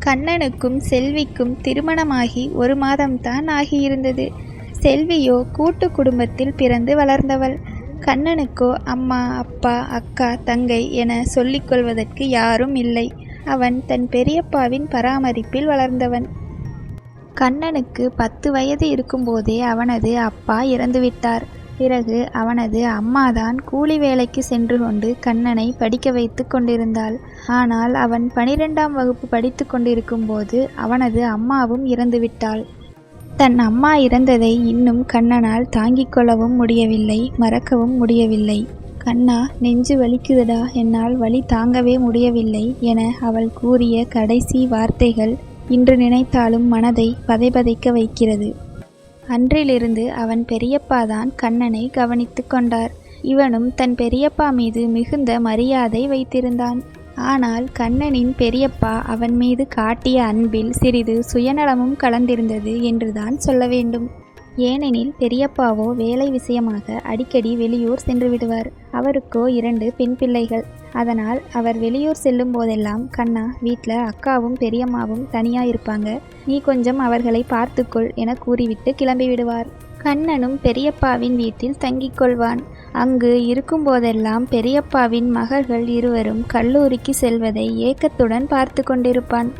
கண்ணனுக்கும் செல்விக்கும் திருமணமாகி 1 மாதம்தான் ஆகியிருந்தது. செல்வியோ கூட்டு குடும்பத்தில் பிறந்து வளர்ந்தவள். கண்ணனுக்கோ அம்மா, அப்பா, அக்கா, தங்கை என சொல்லிக்கொள்வதற்கு யாரும் இல்லை. அவன் தன் பெரியப்பாவின் பராமரிப்பில் வளர்ந்தவன். கண்ணனுக்கு 10 வயது இருக்கும்போதே அவனது அப்பா இறந்துவிட்டார். பிறகு அவனது அம்மாதான் கூலி வேலைக்கு சென்று கொண்டு கண்ணனை படிக்க வைத்து கொண்டிருந்தாள். ஆனால் அவன் 12ஆம் வகுப்பு படித்து கொண்டிருக்கும் போது அவனது அம்மாவும் இறந்துவிட்டாள். தன் அம்மா இறந்ததை இன்னும் கண்ணனால் தாங்கிக் கொள்ளவும் முடியவில்லை, மறக்கவும் முடியவில்லை. கண்ணா, நெஞ்சு வலிக்குதடா, என்னால் வலி தாங்கவே முடியவில்லை என அவள் கூறிய கடைசி வார்த்தைகள் இன்று நினைத்தாலும் மனதை பதைபதைக்க வைக்கிறது. அன்றிலிருந்து அவன் பெரியப்பாதான் கண்ணனை கவனித்து கொண்டார். இவனும் தன் பெரியப்பா மீது மிகுந்த மரியாதை வைத்திருந்தான். ஆனால் கண்ணனின் பெரியப்பா அவன் மீது காட்டிய அன்பில் சிறிது சுயநலமும் கலந்திருந்தது என்றுதான் சொல்ல வேண்டும். ஏனெனில் பெரியப்பாவோ வேலை விஷயமாக அடிக்கடி வெளியூர் சென்று விடுவார். அவருக்கோ 2 பெண் பிள்ளைகள். அதனால் அவர் வெளியூர் செல்லும் போதெல்லாம், கண்ணா, வீட்டில் அக்காவும் பெரியம்மாவும் தனியாக இருப்பாங்க, நீ கொஞ்சம் அவர்களை பார்த்துக்கொள் என கூறிவிட்டு கிளம்பி விடுவார். கண்ணனும் பெரியப்பாவின் வீட்டில் தங்கிக் கொள்வான். அங்கு இருக்கும்போதெல்லாம் பெரியப்பாவின் மகள்கள் இருவரும் கல்லூரிக்கு செல்வதை ஏக்கத்துடன் பார்த்து கொண்டிருப்பான்.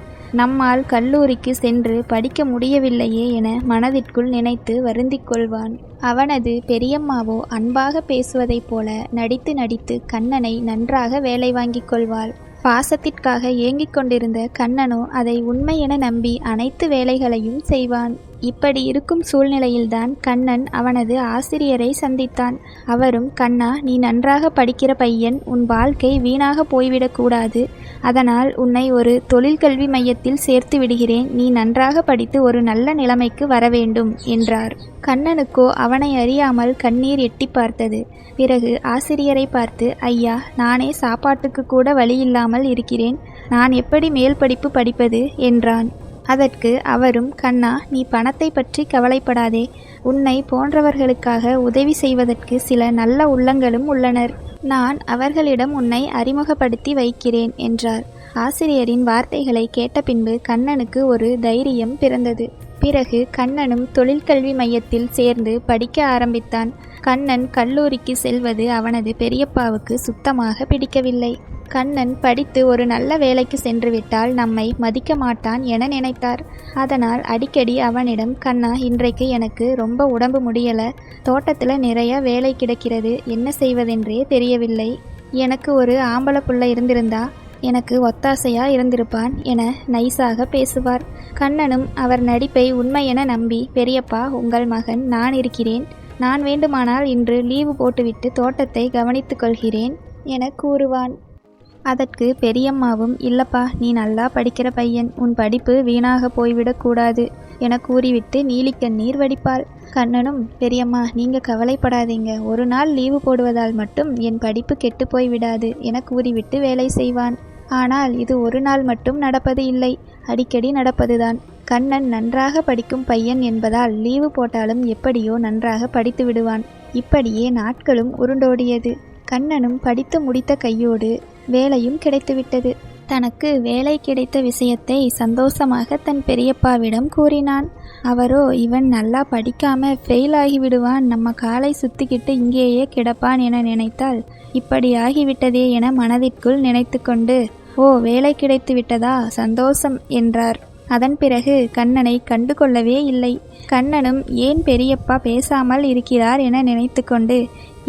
நம்மால் கல்லூரிக்கு சென்று படிக்க முடியவில்லையே என மனதிற்குள் நினைத்து வருந்திக் கொள்வான். அவனது பெரியம்மாவோ அன்பாக பேசுவதைப் போல நடித்து நடித்து கண்ணனை நன்றாக வேலை வாங்கிக் கொள்வாள். பாசத்திற்காக ஏங்கிக் கொண்டிருந்த கண்ணனோ அதை உண்மை என நம்பி அனைத்து வேலைகளையும் செய்வான். இப்படி இருக்கும் சூழ்நிலையில்தான் கண்ணன் அவனது ஆசிரியரை சந்தித்தான். அவரும், கண்ணா, நீ நன்றாக படிக்கிற பையன், உன் வாழ்க்கை வீணாக போய்விடக்கூடாது. அதனால் உன்னை ஒரு தொழிற்கல்வி மையத்தில் சேர்த்து விடுகிறேன். நீ நன்றாக படித்து ஒரு நல்ல நிலைமைக்கு வர வேண்டும் என்றார். கண்ணனுக்கோ அவனை அறியாமல் கண்ணீர் எட்டி பார்த்தது. பிறகு ஆசிரியரை பார்த்து, ஐயா, நானே சாப்பாட்டுக்கு கூட வழியில்லாமல் இருக்கிறேன். நான் எப்படி மேல் படிப்பு படிப்பது என்றான். அதற்கு அவரும், கண்ணா, நீ பணத்தை பற்றி கவலைப்படாதே. உன்னை போன்றவர்களுக்காக உதவி செய்வதற்கு சில நல்ல உள்ளங்களும் உள்ளனர். நான் அவர்களிடம் உன்னை அறிமுகப்படுத்தி வைக்கிறேன் என்றார். ஆசிரியரின் வார்த்தைகளை கேட்ட பின்பு கண்ணனுக்கு ஒரு தைரியம் பிறந்தது. பிறகு கண்ணனும் தொழிற்கல்வி மையத்தில் சேர்ந்து படிக்க ஆரம்பித்தான். கண்ணன் கல்லூரிக்கு செல்வது அவனது பெரியப்பாவுக்கு சுத்தமாக பிடிக்கவில்லை. கண்ணன் படித்து ஒரு நல்ல வேலைக்கு சென்றுவிட்டால் நம்மை மதிக்க மாட்டான் என நினைத்தார். அதனால் அடிக்கடி அவனிடம், கண்ணா, இன்றைக்கு எனக்கு ரொம்ப உடம்பு முடியல, தோட்டத்தில் நிறைய வேலை கிடக்கிறது, என்ன செய்வதென்றே தெரியவில்லை, எனக்கு ஒரு ஆம்பளை புள்ள இருந்திருந்தா எனக்கு ஒத்தாசையா இருந்திருப்பான் என நைசாக பேசுவார். கண்ணனும் அவர் நடிப்பை உண்மை என நம்பி, பெரியப்பா, உங்கள் மகன் நான் இருக்கிறேன், நான் வேண்டுமானால் இன்று லீவு போட்டுவிட்டு தோட்டத்தை கவனித்து கொள்கிறேன் என கூறுவான். அதற்கு பெரியம்மாவும், இல்லப்பா, நீ நல்லா படிக்கிற பையன், உன் படிப்பு வீணாக போய்விடக்கூடாது என கூறிவிட்டு நீலிக்கண்ணீர் வடிப்பாள். கண்ணனும், பெரியம்மா, நீங்க கவலைப்படாதீங்க, ஒரு நாள் லீவு போடுவதால் மட்டும் என் படிப்பு கெட்டு போய் விடாது என கூறிவிட்டு வேலை செய்வான். ஆனால் இது ஒரு நாள் மட்டும் நடப்பது இல்லை, அடிக்கடி நடப்பதுதான். கண்ணன் நன்றாக படிக்கும் பையன் என்பதால் லீவு போட்டாலும் எப்படியோ நன்றாக படித்து விடுவான். இப்படியே நாட்களும் உருண்டோடியது. கண்ணனும் படித்து முடித்த கையோடு வேலையும் கிடைத்துவிட்டது. தனக்கு வேலை கிடைத்த விஷயத்தை சந்தோஷமாக தன் பெரியப்பாவிடம் கூறினான். அவரோ, இவன் நல்லா படிக்காம ஃபெயில் ஆகிவிடுவான், நம்ம காலை சுத்திக்கிட்டு இங்கேயே கிடப்பான் என நினைத்தால் இப்படி ஆகிவிட்டதே என மனதிற்குள் நினைத்து கொண்டு, ஓ, வேலை கிடைத்து விட்டதா, சந்தோஷம் என்றார். அதன் பிறகு கண்ணனை கண்டு கொள்ளவே இல்லை. கண்ணனும் ஏன் பெரியப்பா பேசாமல் இருக்கிறார் என நினைத்து கொண்டு,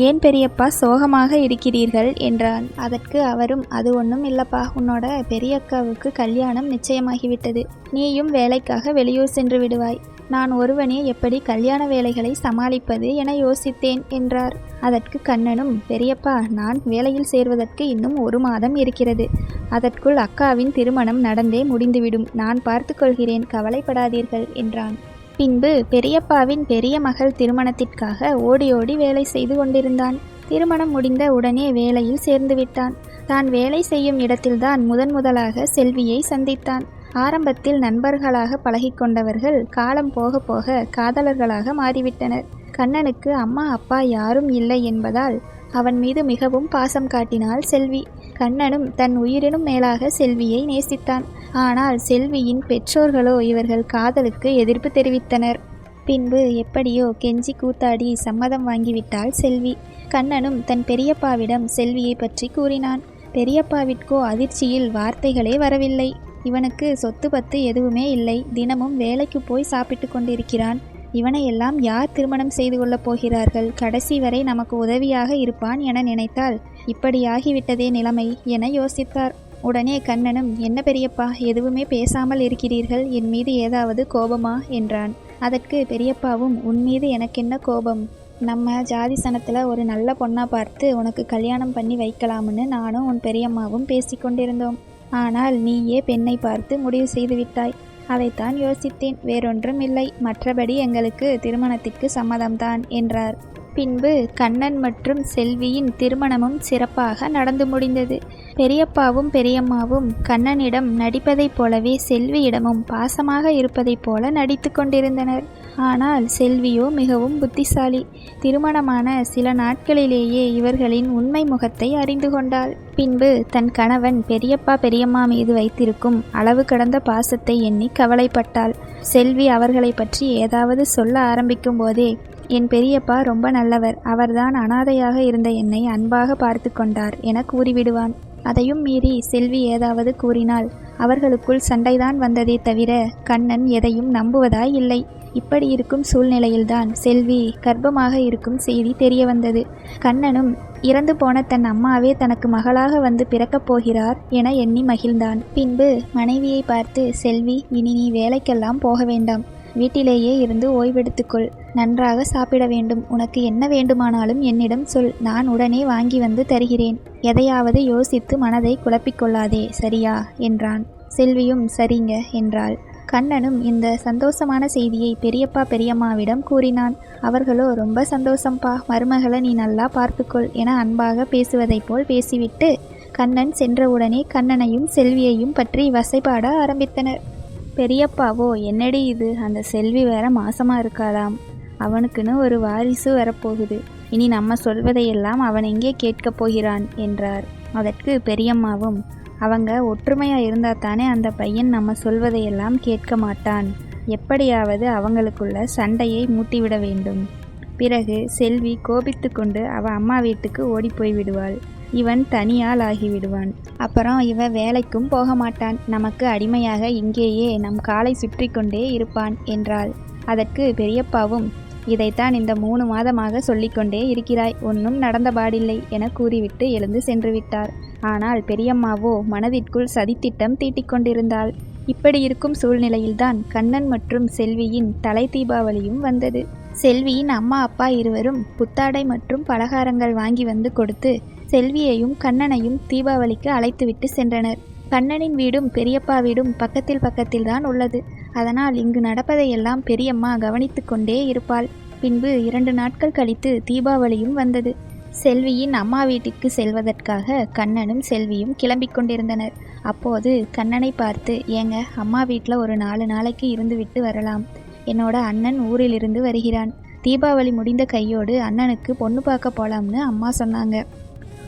ஏன் பெரியப்பா சோகமாக இருக்கிறீர்கள் என்றான். அதற்கு அவரும், அது ஒன்றும் இல்லப்பா, உன்னோட பெரிய அக்காவுக்கு கல்யாணம் நிச்சயமாகிவிட்டது, நீயும் வேலைக்காக வெளியூர் சென்று விடுவாய், நான் ஒருவனே எப்படி கல்யாண வேலைகளை சமாளிப்பது என யோசித்தேன் என்றார். அதற்கு கண்ணனும், பெரியப்பா, நான் வேலையில் சேர்வதற்கு இன்னும் 1 மாதம் இருக்கிறது, அதற்குள் அக்காவின் திருமணம் நடந்தே முடிந்துவிடும், நான் பார்த்து கொள்கிறேன், கவலைப்படாதீர்கள் என்றான். பின்பு பெரியப்பாவின் பெரிய மகள் திருமணத்திற்காக ஓடி ஓடி வேலை செய்து கொண்டிருந்தான். திருமணம் முடிந்த உடனே வேலையில் சேர்ந்து விட்டான். தான் வேலை செய்யும் இடத்தில்தான் முதலாக செல்வியை சந்தித்தான். ஆரம்பத்தில் நண்பர்களாக பழகிக்கொண்டவர்கள் காலம் போக போக காதலர்களாக மாறிவிட்டனர். கண்ணனுக்கு அம்மா அப்பா யாரும் இல்லை என்பதால் அவன் மீது மிகவும் பாசம் காட்டினாள் செல்வி. கண்ணனும் தன் உயிரினும் மேலாக செல்வியை நேசித்தான். ஆனால் செல்வியின் பெற்றோர்களோ இவர்கள் காதலுக்கு எதிர்ப்பு தெரிவித்தனர். பின்பு எப்படியோ கெஞ்சி கூத்தாடி சம்மதம் வாங்கிவிட்டாள் செல்வி. கண்ணனும் தன் பெரியப்பாவிடம் செல்வியை பற்றி கூறினான். பெரியப்பாவிற்கோ அதிர்ச்சியில் வார்த்தைகளே வரவில்லை. இவனுக்கு சொத்து பத்து எதுவுமே இல்லை, தினமும் வேலைக்கு போய் சாப்பிட்டு கொண்டிருக்கிறான். இவனையெல்லாம் யார் திருமணம் செய்து கொள்ளப் போகிறார்கள்? கடைசி வரை நமக்கு உதவியாக இருப்பான் என நினைத்தால் இப்படியாகிவிட்டதே நிலைமை என யோசித்தார். உடனே கண்ணனும், என்ன பெரியப்பா, எதுவுமே பேசாமல் இருக்கிறீர்கள், என் மீது ஏதாவது கோபமா என்றான். அதற்கு பெரியப்பாவும், உன் மீது எனக்கென்ன கோபம்? நம்ம ஜாதி சனத்தில் ஒரு நல்ல பொண்ணா பார்த்து உனக்கு கல்யாணம் பண்ணி வைக்கலாம்னு நானும் உன் பெரியம்மாவும் பேசி கொண்டிருந்தோம். ஆனால் நீயே பெண்ணை பார்த்து முடிவு செய்து விட்டாய். அதைத்தான் யோசித்தேன், வேறொன்றும் இல்லை. மற்றபடி எங்களுக்கு திருமணத்திற்கு சம்மதம்தான் என்றார். பின்பு கண்ணன் மற்றும் செல்வியின் திருமணமும் சிறப்பாக நடந்து முடிந்தது. பெரியப்பாவும் பெரியம்மாவும் கண்ணனிடம் நடிப்பதைப் போலவே செல்வியிடமும் பாசமாக இருப்பதைப் போல நடித்து கொண்டிருந்தனர். ஆனால் செல்வியோ மிகவும் புத்திசாலி. திருமணமான சில நாட்களிலேயே இவர்களின் உண்மை முகத்தை அறிந்து கொண்டாள். பின்பு தன் கணவன் பெரியப்பா பெரியம்மா மீது வைத்திருக்கும் அளவு கடந்த பாசத்தை எண்ணி கவலைப்பட்டாள். செல்வி அவர்களை பற்றி ஏதாவது சொல்ல ஆரம்பிக்கும் போதே, என் பெரியப்பா ரொம்ப நல்லவர், அவர்தான் அனாதையாக இருந்த என்னை அன்பாக பார்த்து கொண்டார் என கூறிவிடுவான். அதையும் மீறி செல்வி ஏதாவது கூறினால் அவர்களுக்குள் சண்டைதான் வந்ததே தவிர கண்ணன் எதையும் நம்புவதாய் இல்லை. இப்படி இருக்கும் சூழ்நிலையில்தான் செல்வி கர்ப்பமாக இருக்கும் செய்தி தெரிய வந்தது. கண்ணனும் இறந்து போன தன் அம்மாவே தனக்கு மகளாக வந்து பிறக்கப் போகிறார் என எண்ணி மகிழ்ந்தான். பின்பு மனைவியை பார்த்து, செல்வி, இனி நீ வேலைக்கெல்லாம் போக வேண்டாம், வீட்டிலேயே இருந்து ஓய்வெடுத்துக்கொள், நன்றாக சாப்பிட வேண்டும், உனக்கு என்ன வேண்டுமானாலும் என்னிடம் சொல், நான் உடனே வாங்கி வந்து தருகிறேன், எதையாவது யோசித்து மனதை குழப்பிக்கொள்ளாதே, சரியா என்றான். செல்வியும் சரிங்க என்றாள். கண்ணனும் இந்த சந்தோஷமான செய்தியை பெரியப்பா பெரியம்மாவிடம் கூறினான். அவர்களோ, ரொம்ப சந்தோஷம்பா, மருமகளை நீ நல்லா பார்த்துக்கொள் என அன்பாக பேசுவதைப் போல் பேசிவிட்டு கண்ணன் சென்றவுடனே கண்ணனையும் செல்வியையும் பற்றி வசைபாட ஆரம்பித்தனர். பெரியப்பாவோ, என்னடி இது, அந்த செல்வி வேற மாசமா இருக்காளாம், அவனுக்குன்னு ஒரு வாரிசு வரப்போகுது, இனி நம்ம சொல்வதையெல்லாம் அவன் எங்கே கேட்கப் போகிறான் என்றார். அதற்கு பெரியம்மாவும், அவங்க ஒற்றுமையா இருந்தா தானே அந்த பையன் நம்ம சொல்வதையெல்லாம் கேட்க மாட்டான், எப்படியாவது அவங்களுக்குள்ள சண்டையை மூட்டிவிட வேண்டும், பிறகு செல்வி கோபித்து கொண்டு அவ அம்மா வீட்டுக்கு ஓடி போய் விடுவாள், இவன் தனியால் ஆகிவிடுவான், அப்புறம் இவன் வேலைக்கும் போக மாட்டான், நமக்கு அடிமையாக இங்கேயே நம் காலை சுற்றி கொண்டே இருப்பான் என்றாள். அதற்கு பெரியப்பாவும், இதைத்தான் இந்த 3 மாதமாக சொல்லிக்கொண்டே இருக்கிறாய், ஒன்றும் நடந்தபாடில்லை என கூறிவிட்டு எழுந்து சென்று விட்டார். ஆனால் பெரியம்மாவோ மனதிற்குள் சதித்திட்டம் தீட்டிக் கொண்டிருந்தாள். இப்படி இருக்கும் சூழ்நிலையில்தான் கண்ணன் மற்றும் செல்வியின் தலை தீபாவளியும் வந்தது. செல்வியின் அம்மா அப்பா இருவரும் புத்தாடை மற்றும் பலகாரங்கள் வாங்கி வந்து கொடுத்து செல்வியையும் கண்ணனையும் தீபாவளிக்கு அழைத்துவிட்டு சென்றனர். கண்ணனின் வீடும் பெரியப்பா வீடும் பக்கத்தில் பக்கத்தில் தான் உள்ளது. அதனால் இங்கு நடப்பதையெல்லாம் பெரியம்மா கவனித்து கொண்டே இருப்பாள். பின்பு 2 நாட்கள் கழித்து தீபாவளியும் வந்தது. செல்வியின் அம்மா வீட்டிற்கு செல்வதற்காக கண்ணனும் செல்வியும் கிளம்பிக் கொண்டிருந்தனர். அப்போது கண்ணனை பார்த்து, ஏங்க, அம்மா வீட்டில் ஒரு 4 நாளைக்கு இருந்து விட்டு வரலாம், என்னோட அண்ணன் ஊரிலிருந்து வருகிறான், தீபாவளி முடிந்த கையோடு அண்ணனுக்கு பொண்ணு பார்க்க போலாம்னு அம்மா சொன்னாங்க,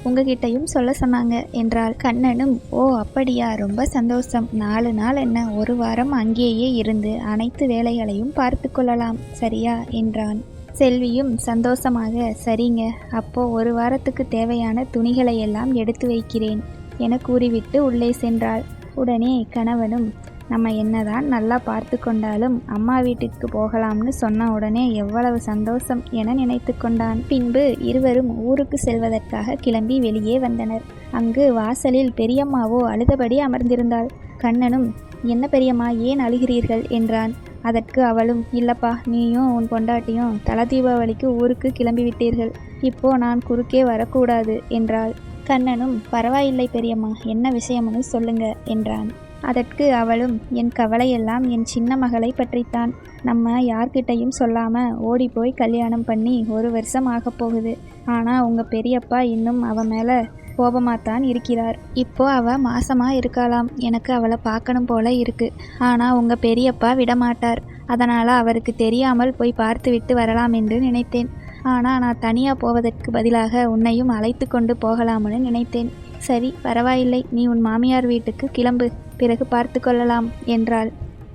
உங்ககிட்டையும் சொல்ல சொன்னாங்க என்றாள். கண்ணனும், ஓ அப்படியா, ரொம்ப சந்தோஷம், 4 நாள் என்ன, 1 வாரம் அங்கேயே இருந்து அனைத்து வேலைகளையும் பார்த்து கொள்ளலாம், சரியா என்றான். செல்வியும் சந்தோஷமாக, சரிங்க, அப்போ 1 வாரத்துக்கு தேவையான துணிகளை எல்லாம் எடுத்து வைக்கிறேன் என கூறிவிட்டு உள்ளே சென்றாள். உடனே கணவனும், நம்ம என்னதான் நல்லா பார்த்து கொண்டாலும் அம்மா வீட்டிற்கு போகலாம்னு சொன்ன உடனே எவ்வளவு சந்தோஷம் என நினைத்து கொண்டான். பின்பு இருவரும் ஊருக்கு செல்வதற்காக கிளம்பி வெளியே வந்தனர். அங்கு வாசலில் பெரியம்மாவோ அழுதபடி அமர்ந்திருந்தாள். கண்ணனும், என்ன பெரியம்மா, ஏன் அழுகிறீர்கள் என்றான். அதற்கு அவளும், இல்லப்பா, நீயும் உன் பொண்டாட்டியும் தல தீபாவளிக்கு ஊருக்கு கிளம்பிவிட்டீர்கள், இப்போ நான் குறுக்கே வரக்கூடாது என்றாள். கண்ணனும், பரவாயில்லை பெரியம்மா, என்ன விஷயம்னு சொல்லுங்க என்றான். அதற்கு அவளும், என் கவலையெல்லாம் என் சின்ன மகளை பற்றித்தான், நம்ம யார்கிட்டையும் சொல்லாமல் ஓடி போய் கல்யாணம் பண்ணி 1 வருஷம் ஆக போகுது, ஆனால் உங்கள் பெரியப்பா இன்னும் அவன் மேலே கோபமாத்தான் இருக்கிறார். இப்போ அவ மாசமா இருக்கலாம். எனக்கு அவளை பார்க்கணும் போல இருக்கு. ஆனா உங்க பெரியப்பா விடமாட்டார். அதனால அவருக்கு தெரியாமல் போய் பார்த்து விட்டு வரலாம் என்று நினைத்தேன். ஆனா நான் தனியா போவதற்கு பதிலாக உன்னையும் அழைத்து கொண்டு போகலாம்னு நினைத்தேன். சரி, பரவாயில்லை, நீ உன் மாமியார் வீட்டுக்கு கிளம்பு, பிறகு பார்த்து கொள்ளலாம் என்றாள்.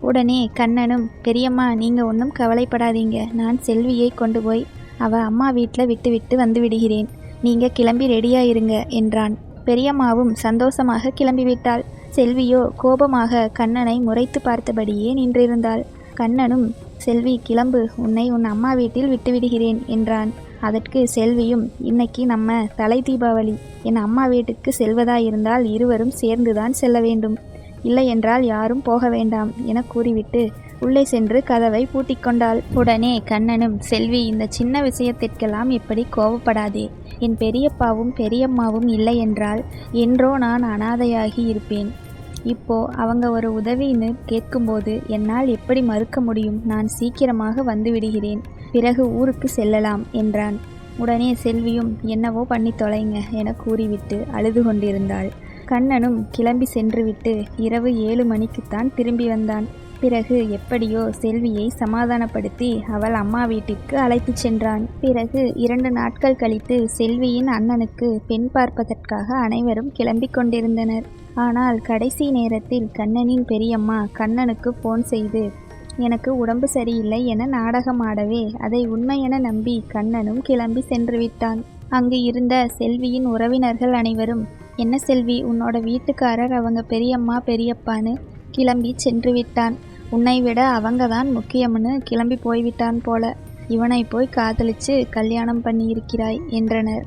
உடனே கண்ணனும், பெரியம்மா நீங்க ஒன்றும் கவலைப்படாதீங்க, நான் செல்வியை கொண்டு போய் அவ அம்மா வீட்டில் விட்டு வந்து விடுகிறேன். நீங்க கிளம்பி ரெடியா இருங்க என்றான். பெரியம்மாவும் சந்தோஷமாக கிளம்பிவிட்டாள். செல்வியோ கோபமாக கண்ணனை முறைத்து பார்த்தபடியே நின்றிருந்தாள். கண்ணனும், செல்வி கிளம்பு, உன்னை உன் அம்மா வீட்டில் விட்டுவிடுகிறேன் என்றான். அதற்கு செல்வியும், இன்னைக்கு நம்ம தலை தீபாவளி, என் அம்மா வீட்டுக்கு செல்வதாயிருந்தால் இருவரும் சேர்ந்துதான் செல்ல வேண்டும், இல்லை என்றால் யாரும் போக வேண்டாம் என கூறிவிட்டு உள்ளே சென்று கதவை பூட்டிக்கொண்டாள். உடனே கண்ணனும், செல்வி இந்த சின்ன விஷயத்திற்கெல்லாம் இப்படி கோபப்படாதே. என் பெரியப்பாவும் பெரியம்மாவும் இல்லை என்றால் என்றோ நான் அனாதையாகி இருப்பேன். இப்போ அவங்க ஒரு உதவின்னு கேட்கும்போது என்னால் எப்படி மறுக்க முடியும்? நான் சீக்கிரமாக வந்து விடுகிறேன், பிறகு ஊருக்கு செல்லலாம் என்றான். உடனே செல்வியும், என்னவோ பண்ணி தொலைங்க என கூறிவிட்டு அழுது கொண்டிருந்தாள். கண்ணனும் கிளம்பி சென்றுவிட்டு இரவு 7 மணிக்குத்தான் திரும்பி வந்தான். பிறகு எப்படியோ செல்வியை சமாதானப்படுத்தி அவள் அம்மா வீட்டிற்கு அழைத்து சென்றான். பிறகு 2 நாட்கள் கழித்து செல்வியின் அண்ணனுக்கு பெண் பார்ப்பதற்காக அனைவரும் கிளம்பி கொண்டிருந்தனர். ஆனால் கடைசி நேரத்தில் கண்ணனின் பெரியம்மா கண்ணனுக்கு போன் செய்து எனக்கு உடம்பு சரியில்லை என நாடகம் ஆடவே அதை உண்மையென நம்பி கண்ணனும் கிளம்பி சென்று விட்டான். அங்கு இருந்த செல்வியின் உறவினர்கள் அனைவரும், என்ன செல்வி, உன்னோட வீட்டுக்காரர் அவங்க பெரியம்மா பெரியப்பான்னு கிளம்பி சென்று விட்டான், உன்னை விட அவங்க தான் முக்கியம்னு கிளம்பி போய்விட்டான் போல, இவனை போய் காதலிச்சு கல்யாணம் பண்ணியிருக்கிறாய் என்றனர்.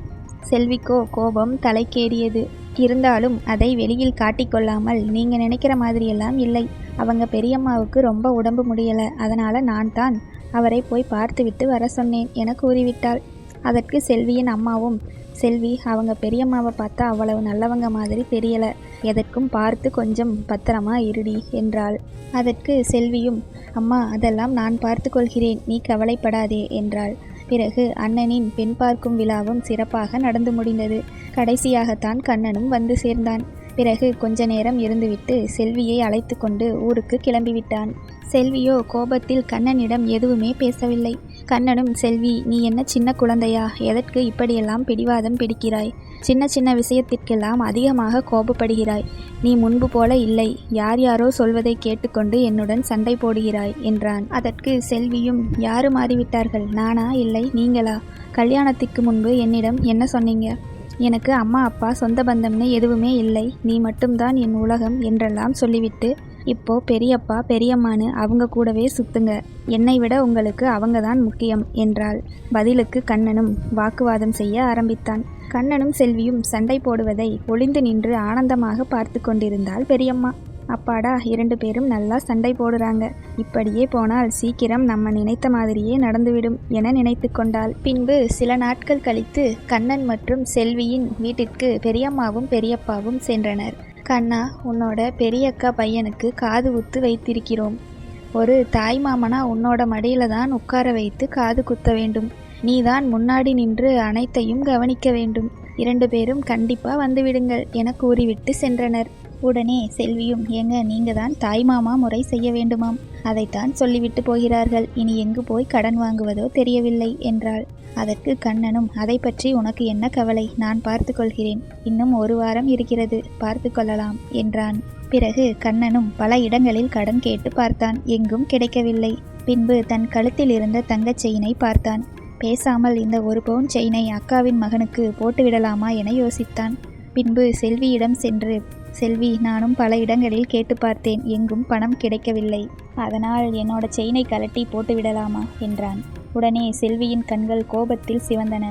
செல்விக்கோ கோபம் தலைக்கேறியது. இருந்தாலும் அதை வெளியில் காட்டிக்கொள்ளாமல், நீங்க நினைக்கிற மாதிரியெல்லாம் இல்லை, அவங்க பெரியம்மாவுக்கு ரொம்ப உடம்பு முடியலை, அதனால நான் தான் அவரை போய் பார்த்துவிட்டு வர சொன்னேன் என கூறிவிட்டாள். அதற்கு செல்வியின் அம்மாவும், செல்வி அவங்க பெரியம்மாவை பார்த்தா அவ்வளவு நல்லவங்க மாதிரி தெரியல, எதற்கும் பார்த்து கொஞ்சம் பத்திரமா இருடி என்றாள். அதற்கு செல்வியும், அம்மா அதெல்லாம் நான் பார்த்து கொள்கிறேன், நீ கவலைப்படாதே என்றாள். பிறகு அண்ணனின் பெண் பார்க்கும் விழாவும் சிறப்பாக நடந்து முடிந்தது. கடைசியாகத்தான் கண்ணனும் வந்து சேர்ந்தான். பிறகு கொஞ்ச நேரம் இருந்துவிட்டு செல்வியை அழைத்து கொண்டு ஊருக்கு கிளம்பிவிட்டான். செல்வியோ கோபத்தில் கண்ணனிடம் எதுவுமே பேசவில்லை. கண்ணனும், செல்வி நீ என்ன சின்ன குழந்தையா, எதற்கு இப்படியெல்லாம் பிடிவாதம் பிடிக்கிறாய்? சின்ன சின்ன விஷயத்திற்கெல்லாம் அதிகமாக கோபப்படுகிறாய். நீ முன்பு போல இல்லை, யார் யாரோ சொல்வதை கேட்டுக்கொண்டு என்னுடன் சண்டை போடுகிறாய் என்றான். அதற்கு செல்வியும், யாரு மாறிவிட்டார்கள், நானா இல்லை நீங்களா? கல்யாணத்துக்கு முன்பு என்னிடம் என்ன சொன்னீங்க? எனக்கு அம்மா அப்பா சொந்த பந்தம்னு எதுவுமே இல்லை, நீ மட்டும்தான் என் உலகம் என்றெல்லாம் சொல்லிவிட்டு இப்போ பெரியப்பா பெரியம்மானு அவங்க கூடவே சுத்துங்க, என்னை விட உங்களுக்கு அவங்க தான் முக்கியம் என்றாள். பதிலுக்கு கண்ணனும் வாக்குவாதம் செய்ய ஆரம்பித்தான். கண்ணனும் செல்வியும் சண்டை போடுவதை ஒளிந்து நின்று ஆனந்தமாக பார்த்து கொண்டிருந்தாள் பெரியம்மா. அப்பாடா, 2 பேரும் நல்லா சண்டை போடுறாங்க, இப்படியே போனால் சீக்கிரம் நம்ம நினைத்த மாதிரியே நடந்துவிடும் என நினைத்து கொண்டாள். பின்பு சில நாட்கள் கழித்து கண்ணன் மற்றும் செல்வியின் வீட்டிற்கு பெரியம்மாவும் பெரியப்பாவும் சென்றனர். கண்ணா, உன்னோட பெரியக்கா பையனுக்கு காது குத்து வைத்திருக்கிறோம். ஒரு தாய் மாமனா உன்னோட மடியில தான் உட்கார வைத்து காது குத்த வேண்டும். நீதான் முன்னாடி நின்று அனைத்தையும் கவனிக்க வேண்டும். 2 பேரும் கண்டிப்பா வந்துவிடுங்கள் என கூறிவிட்டு சென்றனர். உடனே செல்வியும், ஏங்க நீங்க தான் தாய்மாமா முறை செய்ய வேண்டுமாம், அதைத்தான் சொல்லிவிட்டு போகிறார்கள், இனி எங்கு போய் கடன் வாங்குவதோ தெரியவில்லை என்றாள். அதற்கு கண்ணனும், அதை பற்றி உனக்கு என்ன கவலை, நான் பார்த்து கொள்கிறேன், இன்னும் 1 வாரம் இருக்கிறது, பார்த்து கொள்ளலாம் என்றான். பிறகு கண்ணனும் பல இடங்களில் கடன் கேட்டு பார்த்தான், எங்கும் கிடைக்கவில்லை. பின்பு தன் கழுத்தில் இருந்த தங்கச் செயினை பார்த்தான். பேசாமல் இந்த 1 பவுன் செயினை அக்காவின் மகனுக்கு போட்டுவிடலாமா என யோசித்தான். பின்பு செல்வியிடம் சென்று, செல்வி நானும் பல இடங்களில் கேட்டு பார்த்தேன், எங்கும் பணம் கிடைக்கவில்லை, அதனால் என்னோட செயினை கலட்டி போட்டுவிடலாமா என்றான். உடனே செல்வியின் கண்கள் கோபத்தில் சிவந்தன.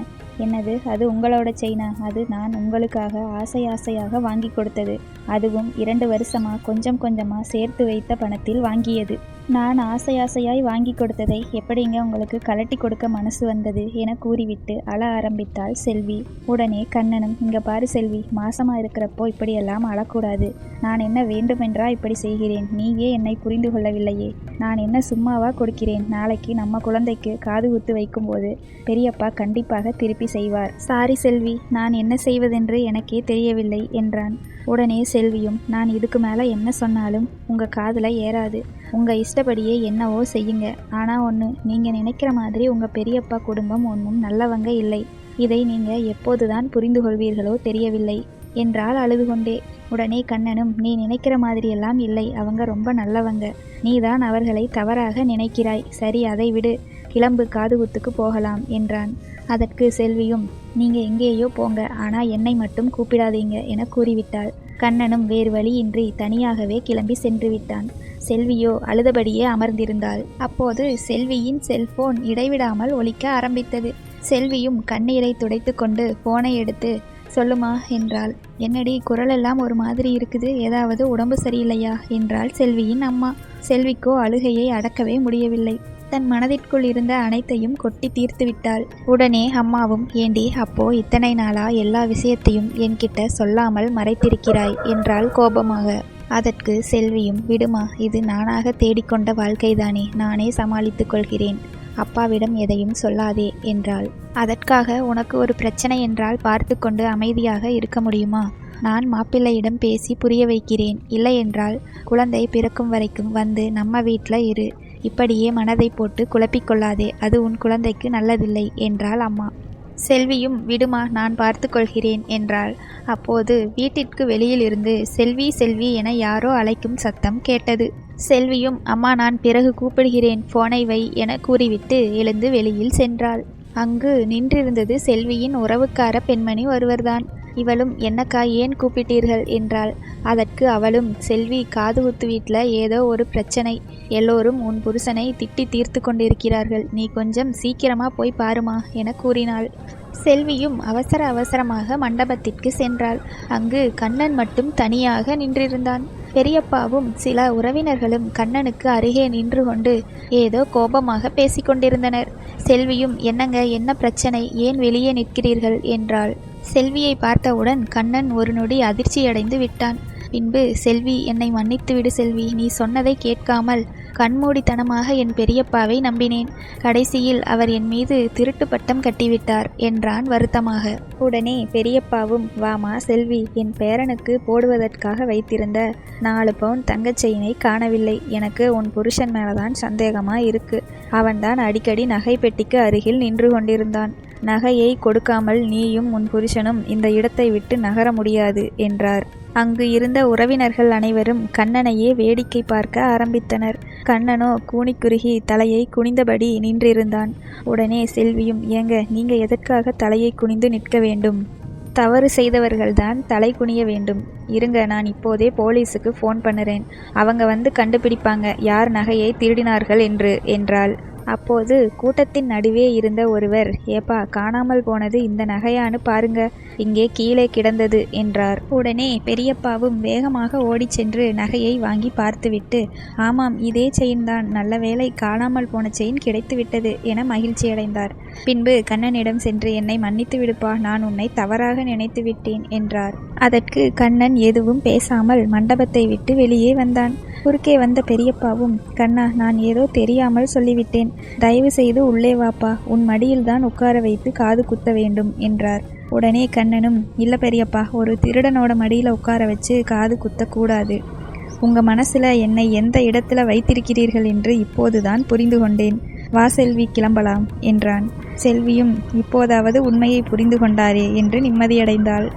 என்னது, அது உங்களோட செயினா? அது நான் உங்களுக்காக ஆசையாக வாங்கி கொடுத்தது, அதுவும் 2 வருஷமா கொஞ்சம் கொஞ்சமா சேர்த்து வைத்த பணத்தில் வாங்கியது. நான் ஆசையாய் வாங்கி கொடுத்ததை எப்படிங்க உங்களுக்கு கலட்டி கொடுக்க மனசு வந்தது என கூறிவிட்டு அழ ஆரம்பித்தாள் செல்வி. உடனே கண்ணனும், இங்க பாரு செல்வி, மாசமா இருக்கிறப்போ இப்படியெல்லாம் அழக்கூடாது, நான் என்ன வேண்டுமென்றா இப்படி செய்கிறேன், நீயே என்னை புரிந்து கொள்ளவில்லையே, நான் என்ன சும்மாவா கொடுக்கிறேன், நாளைக்கு நம்ம குழந்தைக்கு காது குத்து வைக்கும்போது பெரியப்பா கண்டிப்பாக திருப்பி திருப்பி செய்வார். சாரி செல்வி, நான் என்ன செய்வதென்று எனக்கே தெரியவில்லை என்றான். உடனே செல்வியும், நான் இதுக்கு மேலே என்ன சொன்னாலும் உங்கள் காதில் ஏறாது. உங்கள் இஷ்டப்படியே என்னவோ செய்யுங்க. ஆனால் ஒன்று, நீங்கள் நினைக்கிற மாதிரி உங்கள் பெரியப்பா குடும்பம் ஒன்றும் நல்லவங்க இல்லை. இதை நீங்கள் எப்போதுதான் புரிந்து கொள்வீர்களோ தெரியவில்லை என்றால் அழுது கொண்டே. உடனே கண்ணனும், நீ நினைக்கிற மாதிரியெல்லாம் இல்லை, அவங்க ரொம்ப நல்லவங்க. நீதான் அவர்களை தவறாக நினைக்கிறாய். சரி, அதை விடு, கிளம்பு, காதுகுத்துக்கு போகலாம் என்றான். அதற்கு செல்வியும், நீங்க எங்கேயோ போங்க, ஆனால் என்னை மட்டும் கூப்பிடாதீங்க என கூறிவிட்டாள். கண்ணனும் வேறு வழியின்றி தனியாகவே கிளம்பி சென்று விட்டான். செல்வியோ அழுதபடியே அமர்ந்திருந்தாள். அப்போது செல்வியின் செல்போன் இடைவிடாமல் ஒலிக்க ஆரம்பித்தது. செல்வியும் கண்ணீரை துடைத்து கொண்டு போனை எடுத்து, சொல்லுமா என்றாள். என்னடி குரலெல்லாம் ஒரு மாதிரி இருக்குது, ஏதாவது உடம்பு சரியில்லையா என்றாள் செல்வியின் அம்மா. செல்விக்கோ அழுகையை அடக்கவே முடியவில்லை. தன் மனதிற்குள் இருந்த அனைத்தையும் கொட்டி தீர்த்து விட்டாள். உடனே அம்மாவும், ஏண்டி அப்போ இத்தனை நாளா எல்லா விஷயத்தையும் என்கிட்ட சொல்லாமல் மறைத்திருக்கிறாய் என்றாள் கோபமாக. அதற்கு செல்வியும், விடுமா, இது நானாக தேடிக்கொண்ட வாழ்க்கைதானே, நானே சமாளித்துக் கொள்கிறேன். அப்பாவிடம் எதையும் சொல்லாதே என்றாள். அதற்காக உனக்கு ஒரு பிரச்சனை என்றால் பார்த்து கொண்டு அமைதியாக இருக்க முடியுமா? நான் மாப்பிள்ளையிடம் பேசி புரிய வைக்கிறேன். இல்லை என்றால் குழந்தை பிறக்கும் வரைக்கும் வந்து நம்ம வீட்டில் இரு. இப்படியே மனதை போட்டு குழப்பிக்கொள்ளாதே, அது உன் குழந்தைக்கு நல்லதில்லை என்றாள் அம்மா. செல்வியும், விடுமா, நான் பார்த்து கொள்கிறேன் என்றாள். அப்போது வீட்டிற்கு வெளியில் இருந்து செல்வி செல்வி என யாரோ அழைக்கும் சத்தம் கேட்டது. செல்வியும், அம்மா நான் பிறகு கூப்பிடுகிறேன், போனை வை என கூறிவிட்டு எழுந்து வெளியில் சென்றாள். அங்கு நின்றிருந்தது செல்வியின் உறவுக்கார பெண்மணி ஒருவர்தான். இவளும், என்னக்கா ஏன் கூப்பிட்டீர்கள் என்றாள். அதற்கு அவளும், செல்வி, காதுகுத்து வீட்டில் ஏதோ ஒரு பிரச்சனை, எல்லோரும் உன் புருஷனை திட்டி தீர்த்து கொண்டிருக்கிறார்கள், நீ கொஞ்சம் சீக்கிரமா போய் பாருமா என கூறினாள். செல்வியும் அவசர அவசரமாக மண்டபத்திற்கு சென்றாள். அங்கு கண்ணன் மட்டும் தனியாக நின்றிருந்தான். பெரியப்பாவும் சில உறவினர்களும் கண்ணனுக்கு அருகே நின்று கொண்டு ஏதோ கோபமாக பேசிக்கொண்டிருந்தனர். செல்வியும், என்னங்க, என்ன பிரச்சனை, ஏன் வெளியே நிற்கிறீர்கள் என்றாள். செல்வியை பார்த்தவுடன் கண்ணன் ஒரு நொடி அதிர்ச்சியடைந்து விட்டான். பின்பு, செல்வி, என்னை மன்னித்து விடு செல்வி, நீ சொன்னதை கேட்காமல் கண்மூடித்தனமாக என் பெரியப்பாவை நம்பினேன். கடைசியில் அவர் என் மீது திருட்டு பட்டம் கட்டிவிட்டார் என்றான் வருத்தமாக. உடனே பெரியப்பாவும், வாமா செல்வி, என் பேரனுக்கு போடுவதற்காக வைத்திருந்த 4 பவுன் தங்கச் செயினை காணவில்லை. எனக்கு உன் புருஷன் மேலதான் சந்தேகமா இருக்கு. அவன்தான் அடிக்கடி நகை பெட்டிக்கு அருகில் நின்று கொண்டிருந்தான். நகையை கொடுக்காமல் நீயும் உன் புருஷனும் இந்த இடத்தை விட்டு நகர முடியாது என்றார். அங்கு இருந்த உறவினர்கள் அனைவரும் கண்ணனையே வேடிக்கை பார்க்க ஆரம்பித்தனர். கண்ணனோ கூனிக்குறுகி தலையை குனிந்தபடி நின்றிருந்தான். உடனே செல்வியும், ஏங்க, நீங்க எதற்காக தலையை குனிந்து நிற்க வேண்டும்? தவறு செய்தவர்கள்தான் தலை குனிய வேண்டும். இருங்க, நான் இப்போதே போலீஸுக்கு ஃபோன் பண்ணுறேன். அவங்க வந்து கண்டுபிடிப்பாங்க யார் நகையை திருடினார்கள் என்றாள். அப்போது கூட்டத்தின் நடுவே இருந்த ஒருவர், ஏப்பா, காணாமல் போனது இந்த நகையானு பாருங்க, இங்கே கீழே கிடந்தது என்றார். உடனே பெரியப்பாவும் வேகமாக ஓடிச் சென்று நகையை வாங்கி பார்த்துவிட்டு, ஆமாம், இதே செயின் தான், நல்ல வேளை காணாமல் போன செயின் கிடைத்துவிட்டது என மகிழ்ச்சியடைந்தார். பின்பு கண்ணனிடம் சென்று, என்னை மன்னித்து விடுப்பா, நான் உன்னை தவறாக நினைத்து விட்டேன் என்றார். அதற்கு கண்ணன் எதுவும் பேசாமல் மண்டபத்தை விட்டு வெளியே வந்தான். குறுக்கே வந்த பெரியப்பாவும், கண்ணா, நான் ஏதோ தெரியாமல் சொல்லிவிட்டேன், தயவு செய்து உள்ளே வாப்பா, உன் மடியில்தான் உட்கார வைத்து காது குத்த வேண்டும் என்றார். உடனே கண்ணனும், இல்லை பெரியப்பா, ஒரு திருடனோட மடியில் உட்கார வச்சு காது குத்தக்கூடாது. உங்கள் மனசில் என்னை எந்த இடத்துல வைத்திருக்கிறீர்கள் என்று இப்போதுதான் புரிந்து கொண்டேன். வா செல்வி, கிளம்பலாம் என்றான். செல்வியும் இப்போதாவது உண்மையை புரிந்து கொண்டாரே என்று நிம்மதியடைந்தாள்.